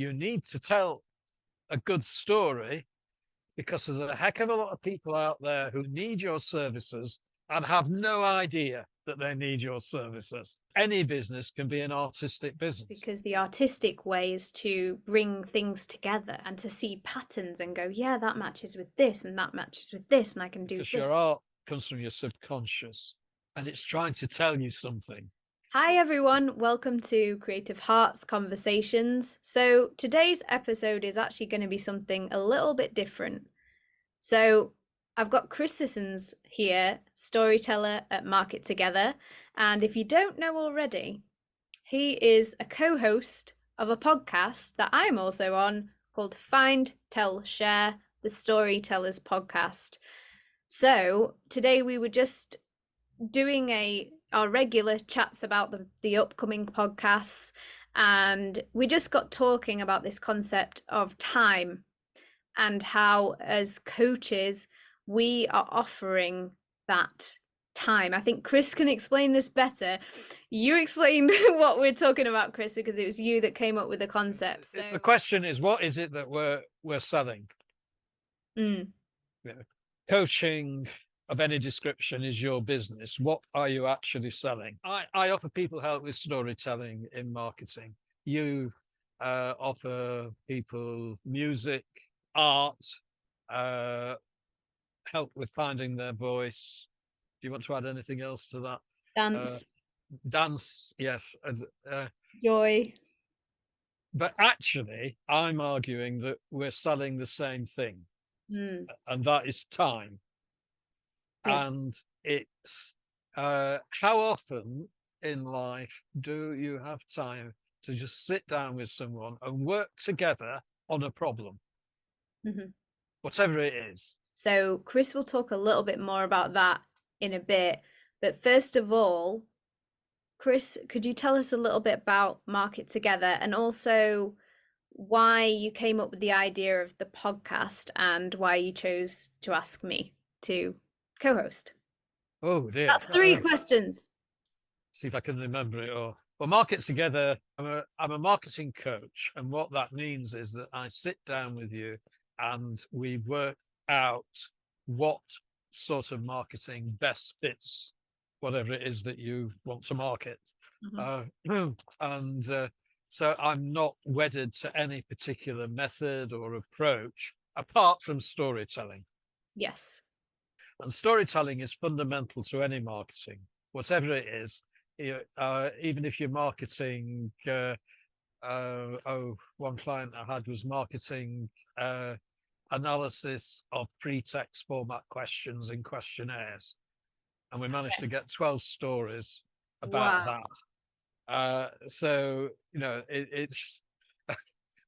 You need to tell a good story because there's a heck of a lot of people out there who need your services and have no idea that they need your services. Any business can be an artistic business. Because the artistic way is to bring things together and to see patterns and go, yeah, that matches with this and that matches with this, and I can do Because this. your art comes from your subconscious and it's trying to tell you something. Hi everyone, welcome to Creative Hearts Conversations. So today's episode is actually going to be something a little bit different. So I've got Chris Sissons here, storyteller at Market Together. And if you don't know already, he is a co-host of a podcast that I'm also on called Find, Tell, Share, the Storytellers Podcast. So today we were just doing our regular chats about the upcoming podcasts, and we just got talking about this concept of time and how as coaches we are offering that time. I think Chris can explain this better. You explained what we're talking about, Chris, because it was you that came up with the concept. So the question is, what is it that we're selling? Coaching of any description is your business. What are you actually selling? I offer people help with storytelling in marketing. You offer people music, art, help with finding their voice. Do you want to add anything else to that? Dance, yes. Joy. But actually, I'm arguing that we're selling the same thing, and that is time. Yes. And it's how often in life do you have time to just sit down with someone and work together on a problem, whatever it is? So Chris will talk a little bit more about that in a bit. But first of all, Chris, could you tell us a little bit about Market Together and also why you came up with the idea of the podcast and why you chose to ask me to co-host? Oh dear, that's 3 questions. See if I can remember it all. Well, Market Together, I'm a marketing coach, and what that means is that I sit down with you and we work out what sort of marketing best fits whatever it is that you want to market. So I'm not wedded to any particular method or approach apart from storytelling. Yes. And storytelling is fundamental to any marketing, whatever it is. Even if you're marketing, one client I had was marketing analysis of pre-text format questions in questionnaires. And we managed to get 12 stories about that. So,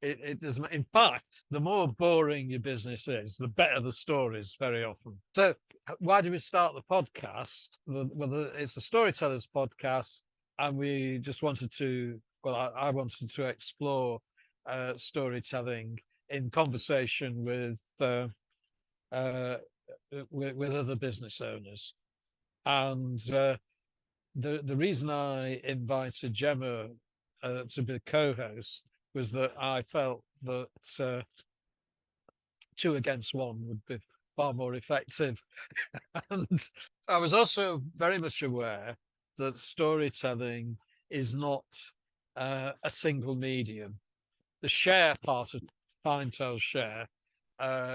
it does. In fact, the more boring your business is, the better the stories very often. So why do we start the podcast? Well, it's a storytellers podcast, and we just wanted to, I wanted to explore storytelling in conversation with other business owners. And the reason I invited Gemma to be co-host was that I felt that 2 against 1 would be far more effective. And I was also very much aware that storytelling is not a single medium. The share part of Find, Tell, Share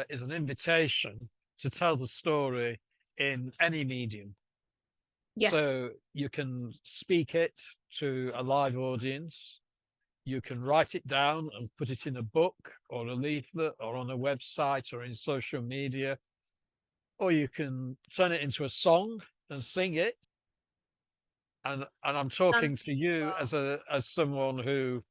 is an invitation to tell the story in any medium. Yes. So you can speak it to a live audience. You can write it down and put it in a book or a leaflet or on a website or in social media. Or you can turn it into a song and sing it. And I'm talking to you as someone who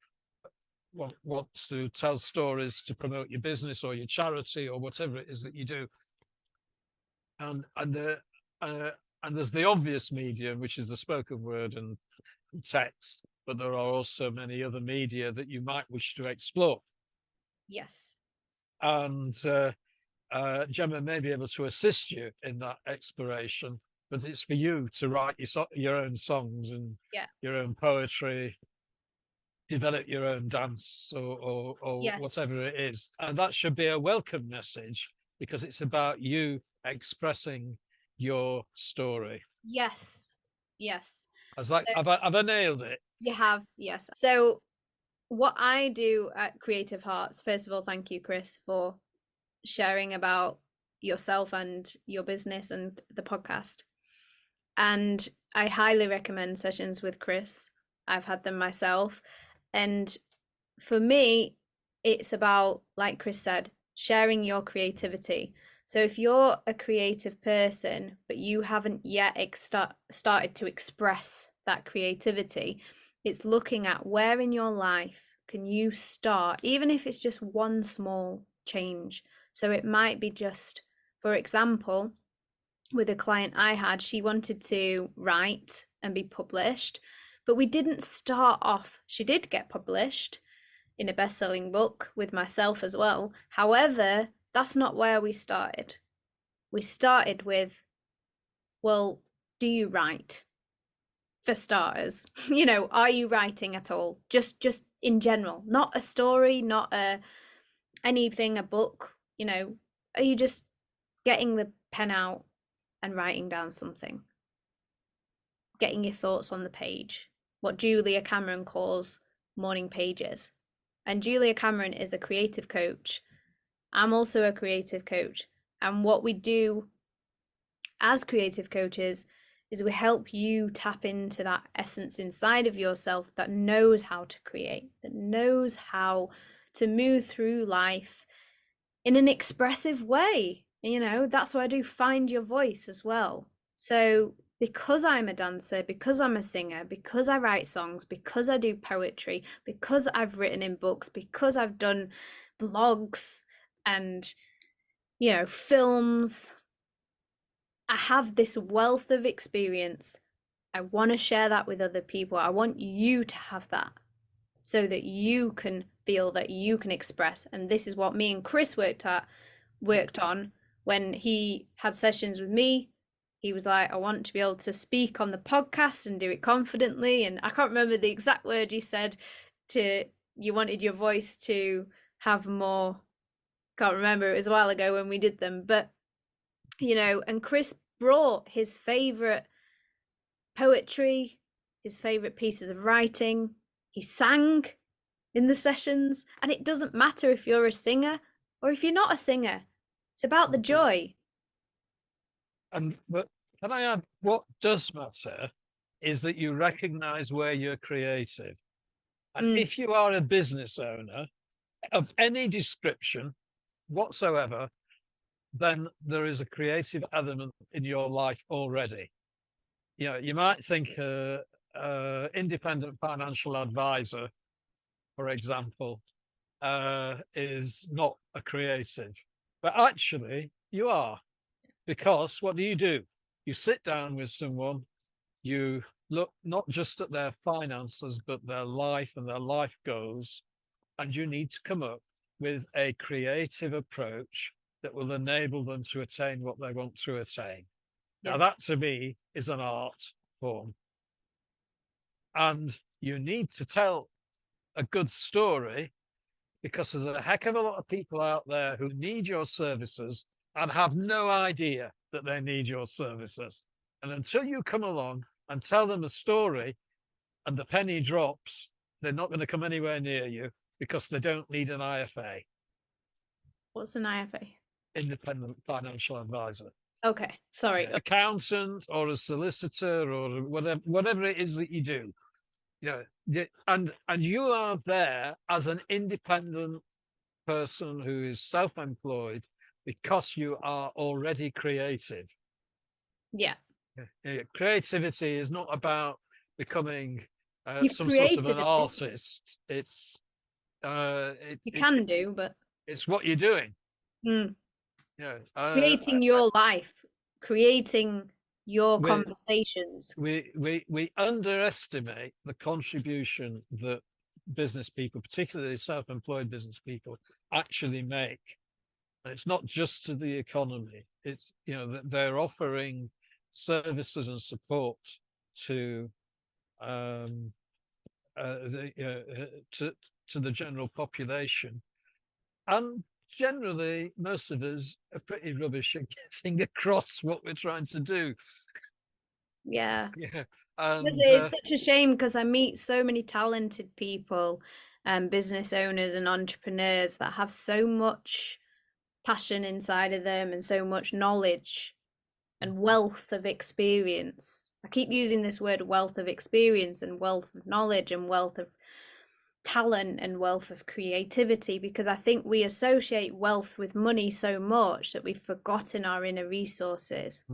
wants to tell stories to promote your business or your charity or whatever it is that you do. And there's the obvious medium, which is the spoken word and text, but there are also many other media that you might wish to explore. Yes. And Gemma may be able to assist you in that exploration, but it's for you to write your own songs and your own poetry develop your own dance or Yes. whatever it is. And that should be a welcome message because it's about you expressing your story. Yes. Yes. As So like, have I nailed it? you have, yes. So what I do at Creative Hearts, first of all, thank you, Chris, for sharing about yourself and your business and the podcast. And I highly recommend sessions with Chris. I've had them myself. And for me, it's about, like Chris said, sharing your creativity. So if you're a creative person, but you haven't yet started to express that creativity, it's looking at where in your life can you start, even if it's just one small change. So it might be just, for example, with a client I had, she wanted to write and be published, but we didn't start off. She did get published in a best-selling book with myself as well. However, that's not where we started. We started with, well, do you write? For starters, are you writing at all? Just in general, not a story, not a book, are you just getting the pen out and writing down something? Getting your thoughts on the page, what Julia Cameron calls morning pages. And Julia Cameron is a creative coach. I'm also a creative coach. And what we do as creative coaches is we help you tap into that essence inside of yourself that knows how to create, that knows how to move through life in an expressive way. That's why I do find your voice as well. So because I'm a dancer, because I'm a singer, because I write songs, because I do poetry, because I've written in books, because I've done blogs and, films, I have this wealth of experience. I want to share that with other people. I want you to have that so that you can feel, that you can express. And this is what me and Chris worked on when he had sessions with me. He was like, I want to be able to speak on the podcast and do it confidently. And I can't remember the exact word you said, you wanted your voice to have more, can't remember, it was a while ago when we did them, but and Chris brought his favorite poetry, his favorite pieces of writing. He sang in the sessions, and it doesn't matter if you're a singer or if you're not a singer. It's about the joy. But can I add, what does matter is that you recognize where you're creative. And if you are a business owner of any description whatsoever, then there is a creative element in your life already. You might think independent financial advisor, for example, is not a creative, but actually you are, because what do? You sit down with someone, you look not just at their finances, but their life and their life goals, and you need to come up with a creative approach that will enable them to attain what they want to attain. Yes. Now, that to me is an art form. And you need to tell a good story because there's a heck of a lot of people out there who need your services and have no idea that they need your services. And until you come along and tell them a story and the penny drops, they're not going to come anywhere near you because they don't need an IFA. What's an IFA? Independent financial advisor. Okay, sorry. Accountant or a solicitor or whatever it is that you do. And you are there as an independent person who is self-employed because you are already creative. Yeah. Creativity is not about becoming some sort of an artist. It's you can do, but it's what you're doing. Creating your life, creating your conversations. We underestimate the contribution that business people, particularly self-employed business people, actually make. And it's not just to the economy. It's that they're offering services and support to to the general population. And generally, most of us are pretty rubbish at getting across what we're trying to do. Yeah. Yeah, Yes, and it is such a shame because I meet so many talented people, business owners and entrepreneurs that have so much passion inside of them and so much knowledge and wealth of experience. I keep using this word wealth of experience and wealth of knowledge and wealth of talent and wealth of creativity because I think we associate wealth with money so much that we've forgotten our inner resources.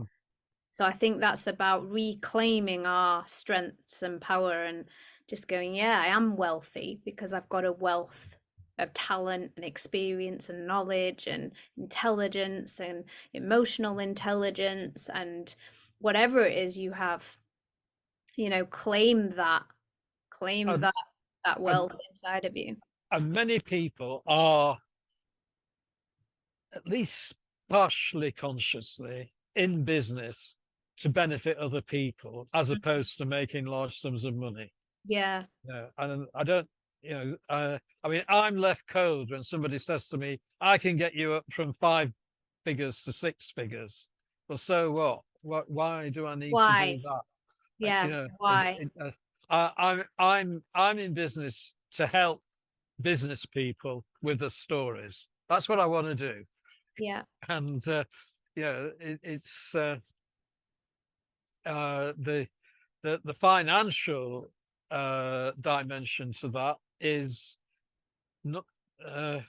So I think that's about reclaiming our strengths and power and just going, yeah, I am wealthy because I've got a wealth of talent and experience and knowledge and intelligence and emotional intelligence and whatever it is you have, claim that, claim and, that and, wealth inside of you. and many people are at least partially consciously in business to benefit other people as opposed to making large sums of money. Yeah. Yeah, and I don't, I mean, I'm left cold when somebody says to me, "I can get you up from 5 figures to 6 figures." Well, so what? Why do I need to do Why? that? Yeah. Why? I'm in business to help business people with the stories. That's what I want to do, Yeah. and it's the financial dimension to that is not uh,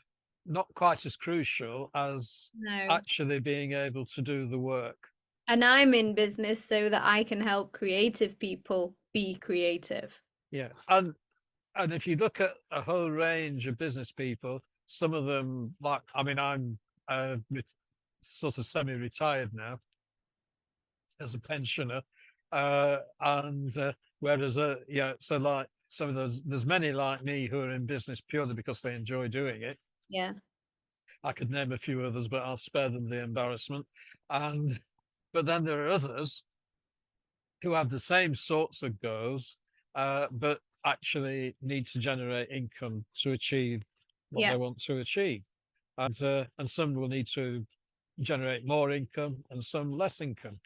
not quite as crucial as No. actually being able to do the work. And I'm in business so that I can help creative people be creative. Yeah, and if you look at a whole range of business people, some of them, like, I mean, I'm sort of semi-retired now as a pensioner, and whereas so like some of those, there's many like me who are in business purely because they enjoy doing it. Yeah. I could name a few others, but I'll spare them the embarrassment. And but then there are others who have the same sorts of goals, but actually need to generate income to achieve what Yeah. they want to achieve. And some will need to generate more income and some less income.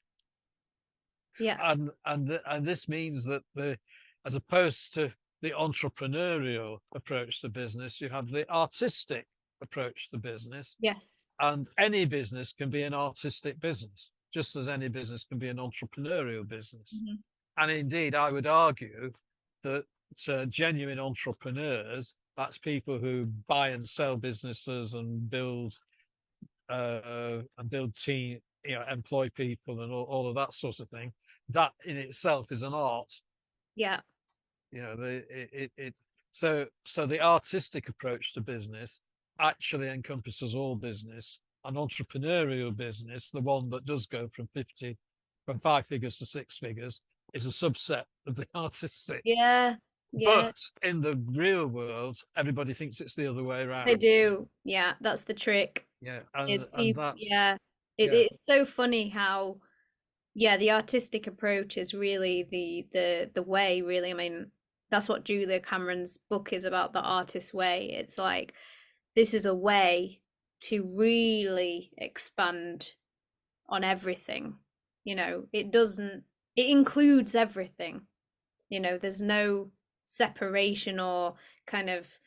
Yeah. And this means that as opposed to the entrepreneurial approach to business, you have the artistic approach to business, Yes. and any business can be an artistic business, just as any business can be an entrepreneurial business. Mhm. And indeed, I would argue that genuine entrepreneurs, that's people who buy and sell businesses and build team, employ people and all of that sort of thing. That in itself is an art. Yeah. So the artistic approach to business actually encompasses all business. An entrepreneurial business, the one that does go from 5 figures to 6 figures, is a subset of the artistic. Yeah. Yeah. But in the real world, everybody thinks it's the other way They around. do. Yeah. That's the trick. Yeah, Is and people, that's yeah. yeah. It's so funny how, yeah, the artistic approach is really the way, really. I mean, that's what Julia Cameron's book is about, the artist's way. It's like this is a way to really expand on everything. It includes everything. There's no separation or kind of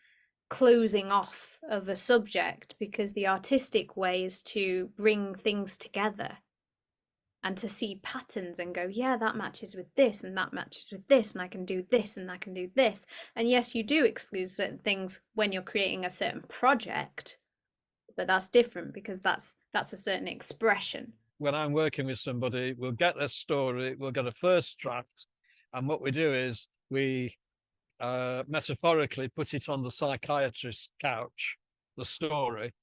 closing off of a subject because the artistic way is to bring things together and to see patterns and go, yeah, that matches with this and that matches with this, and I can do this and I can do this. And yes, you do exclude certain things when you're creating a certain project, but that's different because that's a certain expression. When I'm working with somebody, we'll get their story, we'll get a first draft, and what we do is we metaphorically put it on the psychiatrist's couch, the story,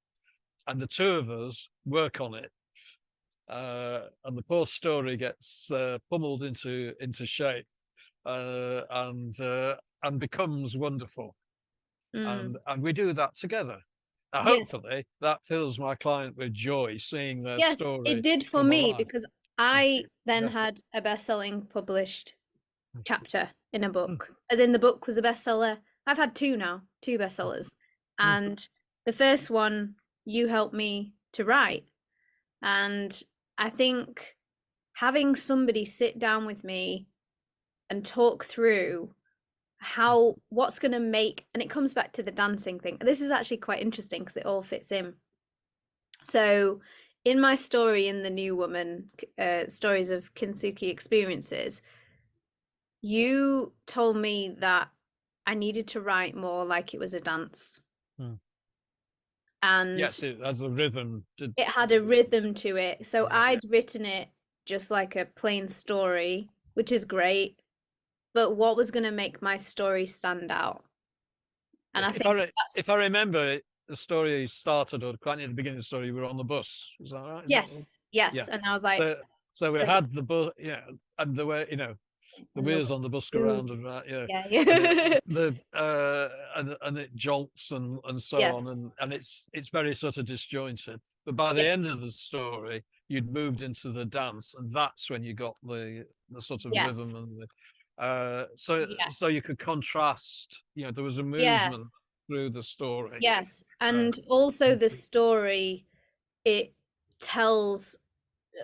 and the two of us work on it. And the poor story gets pummeled into shape and becomes wonderful. And we do that together. Now, Yes. hopefully, that fills my client with joy seeing their Yes, it story did for come me alive. because Yeah, I then yeah, had a best-selling published chapter in a Mm, book, as in the book was a bestseller. I've had two now, two mm, bestsellers. mm. And the first one you helped me to write. And I think having somebody sit down with me and talk through what's going to make, and it comes back to the dancing thing. This is actually quite interesting because it all fits in. So in my story in The New Woman, Stories of Kintsugi Experiences, you told me that I needed to write more like it was a dance. Mm. And Yes, it has a rhythm. it had a rhythm to it. So Yeah. I'd written it just like a plain story, which is great. But what was going to make my story stand out? And Yes, I think if I that's, remember it, the story started, or quite near the beginning of the story, we were on the bus. Is that right? Is that yes, yeah. yes. And I was like, So, so we had the bus, yeah, and the way, the and the wheels on the bus go round and round, yeah, yeah, and it yeah. and it jolts and so Yeah. on, and it's very sort of disjointed. But by the Yes. end of the story, you'd moved into the dance, and that's when you got the sort of rhythm and Yes. Yeah. so you could contrast. There was a Yeah. movement through the story. Yes. Uh, And also the story, it tells,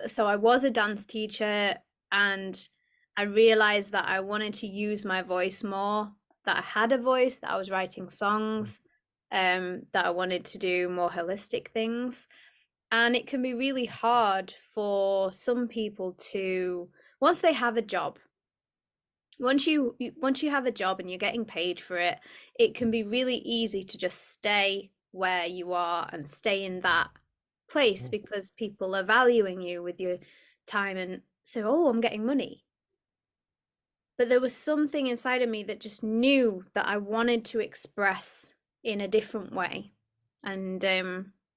so I was a dance teacher and I realized that I wanted to use my voice more, that I had a voice, that I was writing songs, that I wanted to do more holistic things. And it can be really hard for some people to, once they have a job, once you have a job and you're getting paid for it, it can be really easy to just stay where you are and stay in that place because people are valuing you with your time, and so, oh, I'm getting money. But there was something inside of me that just knew that I wanted to express in a different way and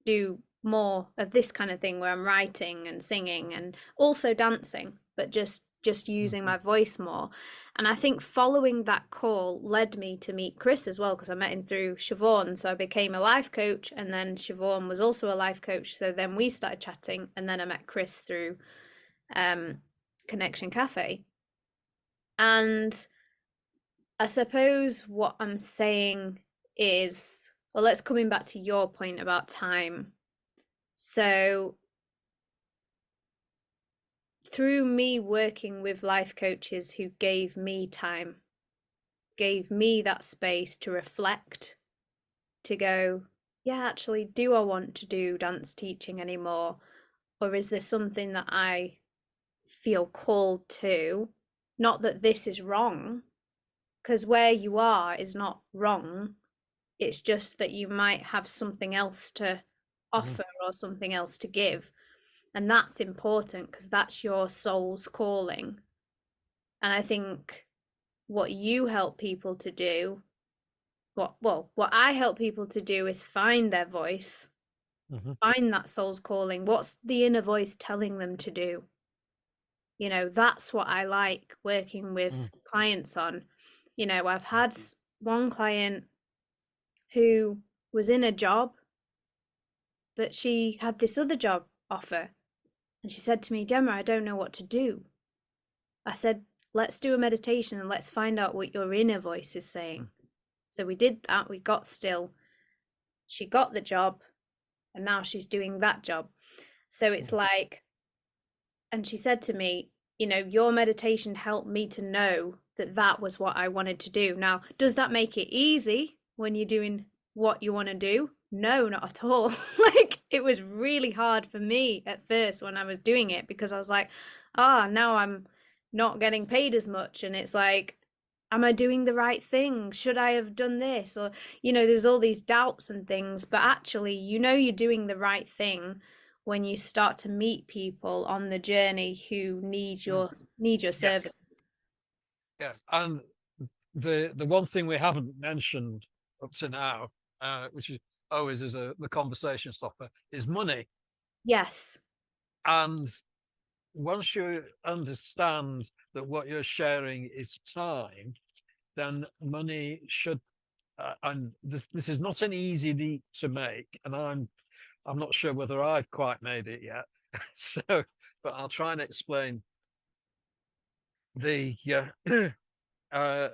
do more of this kind of thing where I'm writing and singing and also dancing, but just using my voice more. And I think following that call led me to meet Chris as well, because I met him through Siobhan. So I became a life coach, and then Siobhan was also a life coach. So then we started chatting, and then I met Chris through Connection Cafe. And I suppose what I'm saying is, well, let's coming back to your point about time. So through me working with life coaches who gave me time, gave me that space to reflect, to go, yeah, actually, do I want to do dance teaching anymore? Or is there something that I feel called to? Not that this is wrong, because where you are is not wrong. It's just that you might have something else to offer or something else to give. And that's important because that's your soul's calling. And I think what you help people to do, what I help people to do is find their voice, find that soul's calling. What's the inner voice telling them to do? That's what I like working with clients on. I've had one client who was in a job, but she had this other job offer. And she said to me, Gemma, I don't know what to do. I said, let's do a meditation and let's find out what your inner voice is saying. So we did that. We got still. She got the job and now she's doing that job. So it's like, and she said to me, your meditation helped me to know that that was what I wanted to do. Now, does that make it easy when you're doing what you want to do? No, not at all. Like, it was really hard for me at first when I was doing it because I was like, now I'm not getting paid as much. And it's like, am I doing the right thing? Should I have done this? Or, there's all these doubts and things, but actually, you're doing the right thing when you start to meet people on the journey who need your services. Yeah, and the one thing we haven't mentioned up to now, which is always is the conversation stopper, is money. Yes. And once you understand that what you're sharing is time, then money should. And this is not an easy leap to make, and I'm not sure whether I've quite made it yet. So, but I'll try and explain the uh,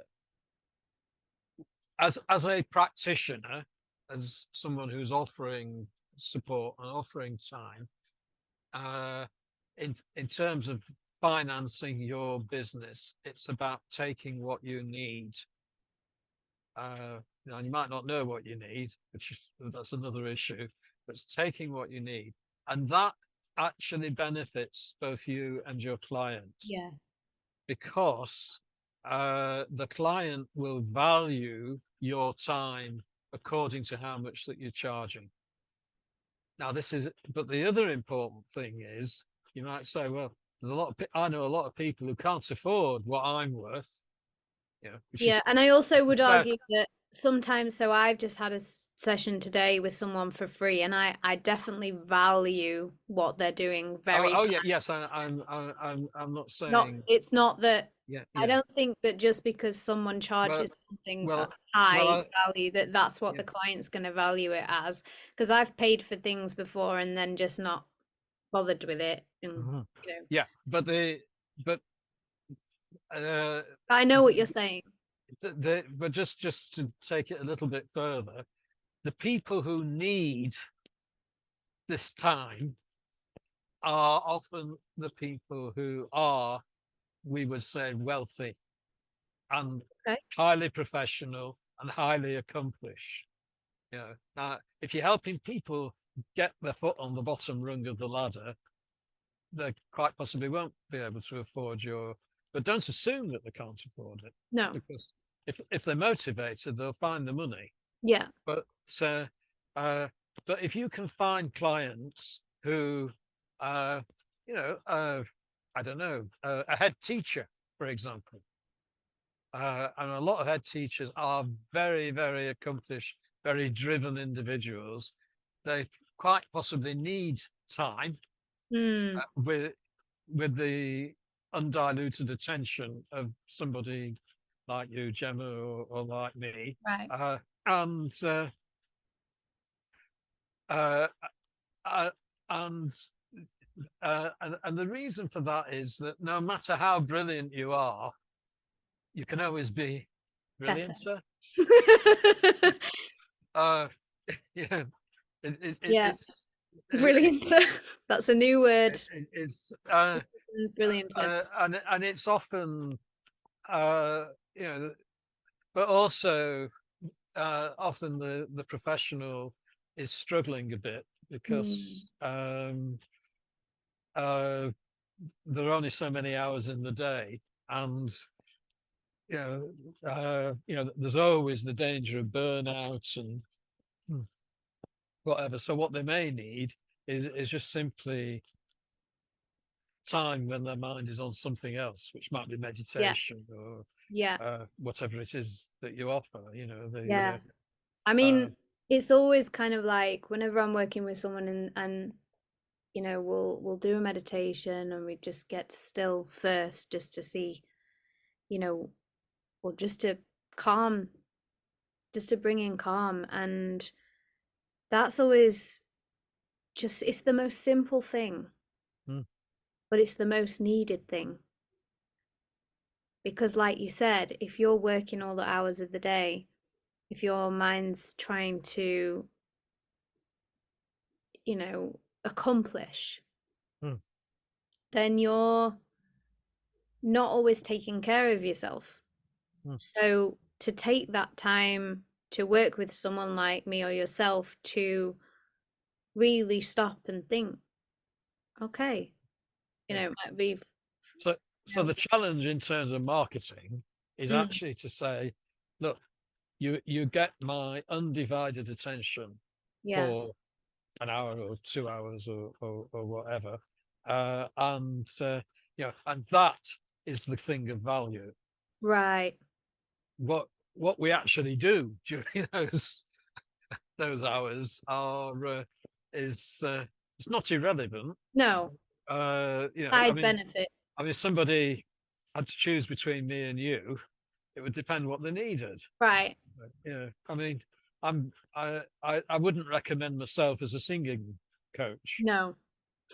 as a practitioner, as someone who's offering support and offering time, uh, in terms of financing your business, it's about taking what you need. Now you might not know what you need, that's another issue, but it's taking what you need, and that actually benefits both you and your client, Yeah. because the client will value your time according to how much that you're charging. Now, but the other important thing is, you might say, well, there's a lot of, I know a lot of people who can't afford what I'm worth, which Yeah, is and I also would fair. argue that sometimes, so I've just had a session today with someone for free, and I definitely value what they're doing Oh, very oh yeah, much. yes, I'm not Not, saying, it's not that yeah, I yeah. don't think that just because someone Well, charges something well, well, high value that that's what yeah. the client's going to value it as. Because I've paid for things before and then just not bothered with it, and Mhm. you know. Yeah, but uh, I know what you're saying. but just to take it a little bit further, the people who need this time are often the people who are, we would say, wealthy and Okay. highly professional and highly accomplished. Now, if you're helping people get their foot on the bottom rung of the ladder, they quite possibly won't be able to afford your. But don't assume that they can't afford it, No. because if they're motivated, they'll find the money. Yeah. But uh, uh, but if you can find clients who, uh, I don't know, a head teacher, for example, and a lot of head teachers are very, very accomplished, very driven individuals. They quite possibly need time Mm, with the undiluted attention of somebody like you, Gemma, or like me, right. and uh, uh, and and the reason for that is that no matter how brilliant you are, you can always be Better. brillianter. Uh, yeah, it, it, it, Yeah. it's Brilliant. That's a new word. it's Brilliant. and it's often uh, you know, but also often the professional is struggling a bit Mm, because uh, there are only so many hours in the day, and there's always the danger of burnout and whatever. So what they may need is just simply time when their mind is on something else, which might be yeah. meditation or Yeah. whatever it is that you offer. Yeah. I Uh, mean, it's always kind of like whenever I'm working with someone and we'll do a meditation and we just get still first just to see, you know, or just to calm, just to bring in calm. And that's always just, it's the most simple thing, mm, but it's the most needed thing. Because, like you said, if you're working all the hours of the day, if your mind's trying to, accomplish, mm, then you're not always taking care of yourself. mm, So, to take that time to work with someone like me or yourself to really stop and think, okay, yeah. it might be, So, so the challenge in terms of marketing is mm, actually to say, look, you get my undivided attention yeah, for an hour or 2 hours or whatever, and that is the thing of value. right. What we actually do during those hours is it's not irrelevant. No, I I'd mean, benefit. if somebody had to choose between me and you, it would depend what they needed. Right. I mean, I wouldn't recommend myself as a singing coach. No.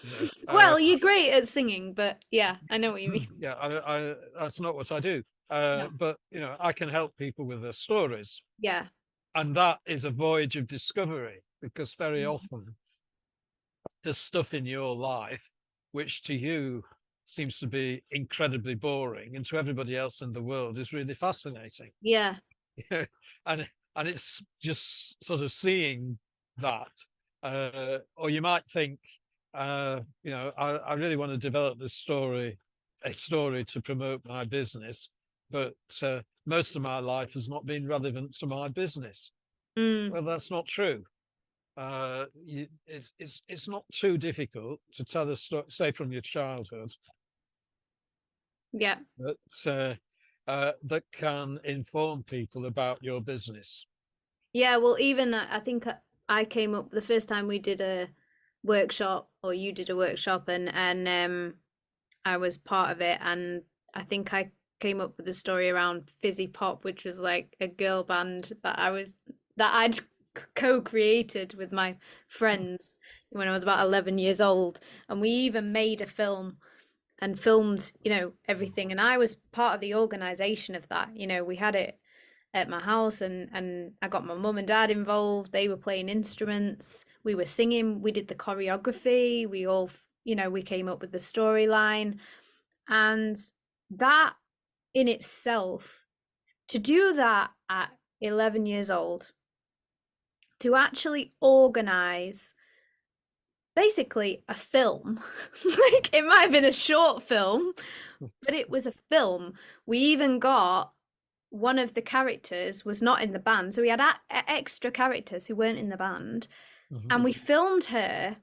You know, Well, you're great at singing, but yeah, I know what you mean. yeah, that's not what I do. No. but I can help people with their stories, Yeah. and that is a voyage of discovery, because very Mm. often there's stuff in your life which to you seems to be incredibly boring, and to everybody else in the world is really fascinating. Yeah. and and it's just sort of seeing that, or you might think, I really want to develop this a story to promote my business, but most of my life has not been relevant to my business. Mm. Well, that's not true. It's not too difficult to tell a story, say from your childhood, Yeah. that can inform people about your business. Yeah, well, even I think I came up the first time we did a workshop, or you did a workshop, and I was part of it, and I think I came up with a story around Fizzy Pop, which was like a girl band that I'd co-created with my friends when I was about 11 years old, and we even made a film and filmed, everything, and I was part of the organization of that. We had it at my house, and I got my mum and dad involved. They were playing instruments, we were singing, we did the choreography, we all, we came up with the storyline. And that in itself, to do that at 11 years old, to actually organize basically a film, like it might have been a short film, but it was a film. We even got one of the characters was not in the band, so we had extra characters who weren't in the band, and we filmed her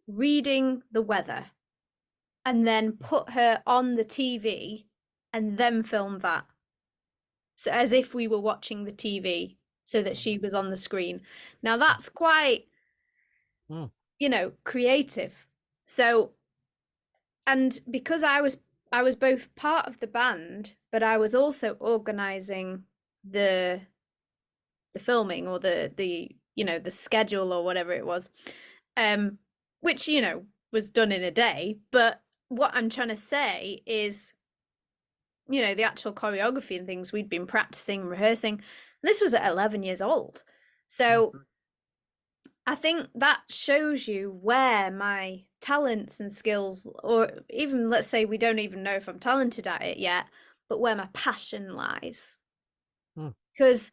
reading the weather, and then put her on the TV, and then filmed that, so as if we were watching the TV, so that she was on the screen. Now that's quite, Mm. creative. So, and because I was both part of the band, but I was also organizing the filming, or the schedule, or whatever it was, which was done in a day. But what I'm trying to say is, the actual choreography and things, we'd been practicing, rehearsing. This was at 11 years old. So I think that shows you where my talents and skills, or even let's say we don't even know if I'm talented at it yet, but where my passion lies. Because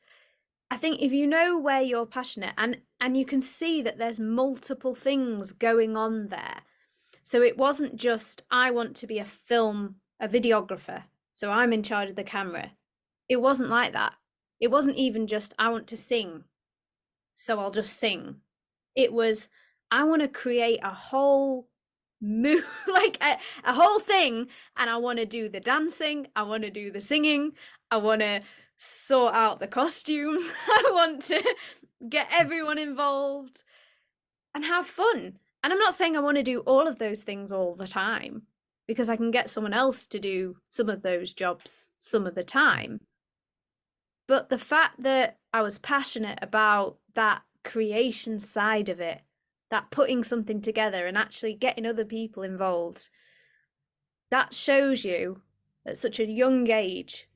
I think if you know where you're passionate, and you can see that there's multiple things going on there. So it wasn't just, I want to be a videographer, so I'm in charge of the camera. It wasn't like that. It wasn't even just, I want to sing, so I'll just sing. It was, I want to create a whole like a whole thing, and I want to do the dancing, I want to do the singing, I want to sort out the costumes, I want to get everyone involved and have fun. And I'm not saying I want to do all of those things all the time, because I can get someone else to do some of those jobs some of the time. But the fact that I was passionate about that creation side of it, that putting something together and actually getting other people involved, that shows you at such a young age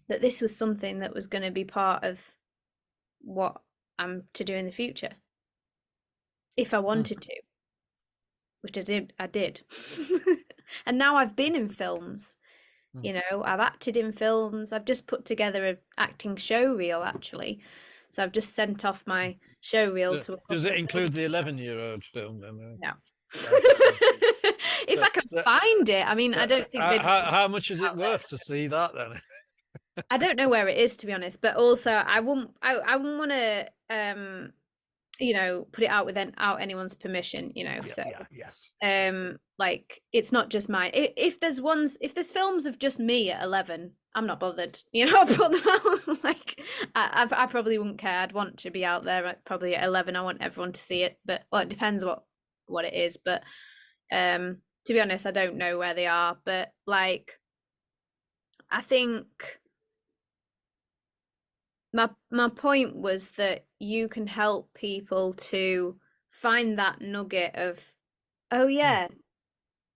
that this was something that was going to be part of what I'm to do in the future, if I wanted to, which I did. And now I've been in films, I've acted in films. I've just put together an acting show reel, actually. So I've just sent off my show reel to a couple. Does it include the 11-year-old film then? No. If I can find it. I mean, I don't think how much is it worth to see that then? I don't know where it is, to be honest, but also I wouldn't want to put it out without anyone's permission, so yes. Like, it's not just mine. If there's films of just me at 11, I'm not bothered, I'll put them out. Like, I probably wouldn't care. I'd want to be out there probably at 11. I want everyone to see it, but well, it depends what it is. But to be honest, I don't know where they are, but like, I think my point was that you can help people to find that nugget of, oh yeah,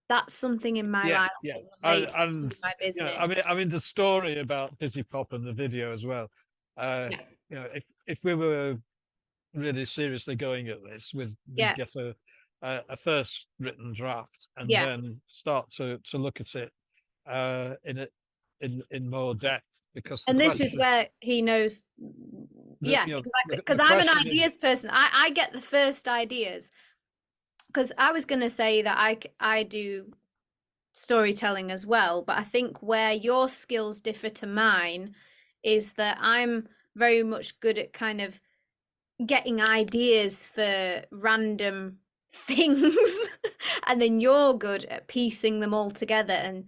that's something in my Yeah, life yeah, that relates to and my business. I mean the story about Busy Pop and the video as well. Uh, Yeah, if we were really seriously going at this, we'd yeah, get a first written draft and yeah. then start to look at it in it in more depth because the And this is question, where he knows, yeah, exactly. Because the I'm an question is, ideas person. I get the first ideas. Because I was going to say that I do storytelling as well, but I think where your skills differ to mine is that I'm very much good at kind of getting ideas for random things and then you're good at piecing them all together and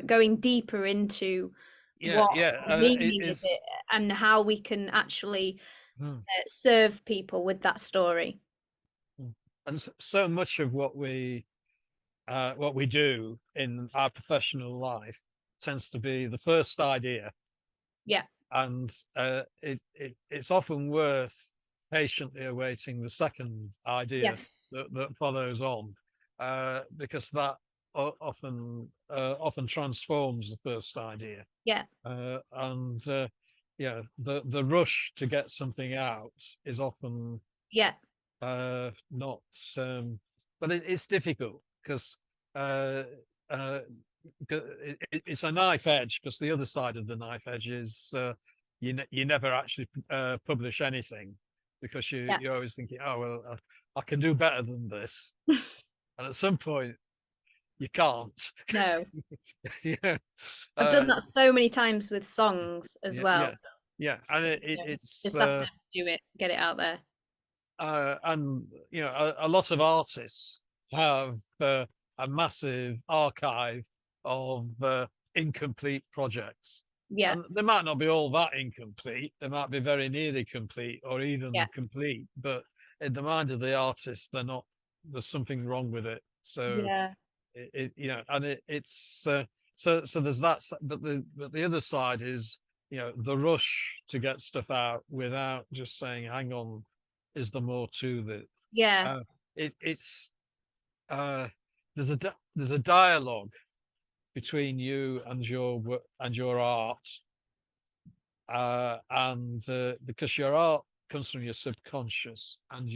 going deeper into yeah, what yeah, the meaning of it's it and how we can actually hmm, serve people with that story. hmm. And so much of what we do in our professional life tends to be the first idea, Yeah. and it's often worth patiently awaiting the second idea Yes. that follows on, because that often transforms the first idea. Yeah. And yeah, the rush to get something out is often Yeah. not, but it's difficult because uh, uh, it's a knife edge, because the other side of the knife edge is you never actually publish anything because Yeah. you're always thinking, oh well, I can do better than this, and at some point you can't. No. Yeah, I've uh, done that so many times with songs as yeah, yeah, well. yeah, and Yeah. it's Just have to do it, get it out there. and a lot of artists have a massive archive of incomplete projects, Yeah. and they might not be all that incomplete. They might be very nearly complete or Yeah. even complete, but in the mind of the artist, they're not. There's something wrong with it. So Yeah. and it's so there's that, but the other side is the rush to get stuff out without just saying, hang on, is there more to the Yeah. uh it's uh there's a dialogue between you and and your art, and because your art comes from your subconscious, and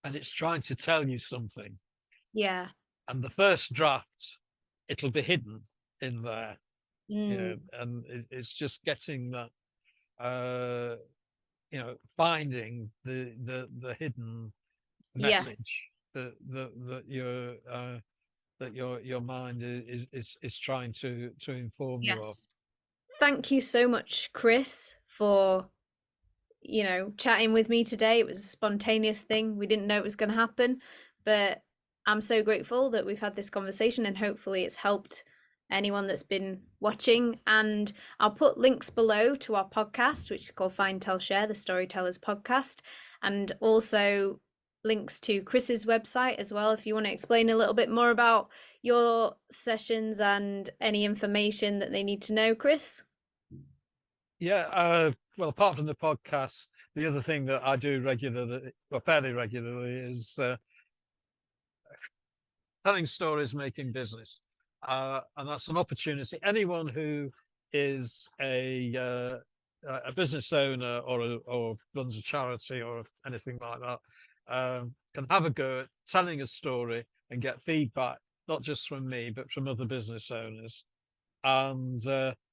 it's trying to tell you something, Yeah. and the first draft, it'll be hidden in there, Mm. and it's just getting that, finding the hidden Yes. message that your mind is trying to inform you of. Yes. Thank you so much, Chris, for chatting with me today. It was a spontaneous thing. We didn't know it was going to happen, but I'm so grateful that we've had this conversation and hopefully it's helped anyone that's been watching. And I'll put links below to our podcast, which is called Find, Tell, Share, the Storytellers Podcast, and also links to Chris's website as well if you want to explain a little bit more about your sessions and any information that they need to know, Chris. Yeah, well, apart from the podcast, the other thing that I do regularly, or fairly regularly, is telling stories, making business, and that's an opportunity. Anyone who is a business owner or runs a charity or anything like that, can have a go at telling a story and get feedback, not just from me but from other business owners. And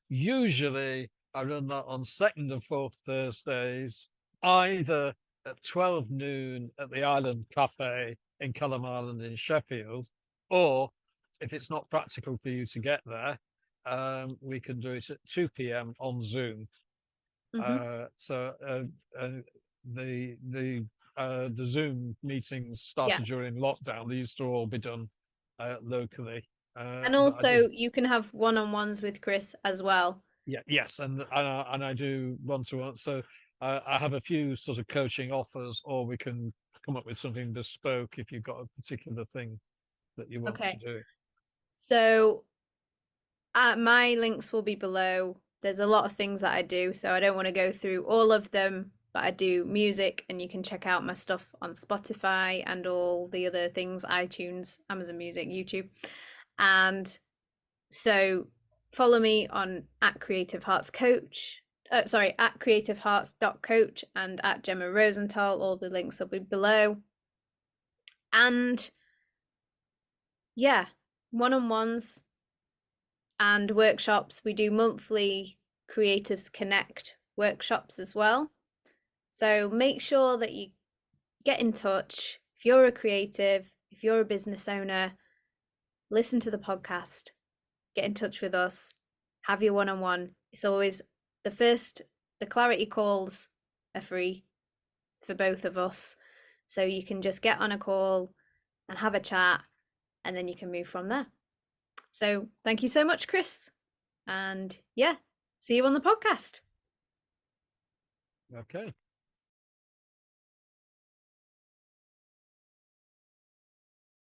usually I run that on second and fourth Thursdays, either at 12 noon at the Island Cafe in Culham Island in Sheffield, or if it's not practical for you to get there, we can do it at 2 p.m. on Zoom. Hmm. So the Zoom meetings Yeah. started during lockdown. They used to all be done locally, And but I did. also you can have one-on-ones with Chris as well. Yeah, yes, and I do one to one. So I have a few sort of coaching offers, or we can come up with something bespoke if you've got a particular thing that you want to Okay. do. So my links will be below. There's a lot of things that I do, so I don't want to go through all of them. but I do music, and you can check out my stuff on Spotify and all the other things, iTunes, Amazon Music, YouTube. And so follow me on at Creative Hearts Coach. At creativehearts.coach and at Gemma Rosenthal. All the links will be below. And yeah, one-on-ones and workshops. We do monthly Creatives Connect workshops as well. So make sure that you get in touch. If you're a creative, if you're a business owner, listen to the podcast, get in touch with us, have your one-on-one. It's always the clarity calls are free for both of us. So you can just get on a call and have a chat, and then you can move from there. So thank you so much, Chris. And yeah, see you on the podcast. Okay.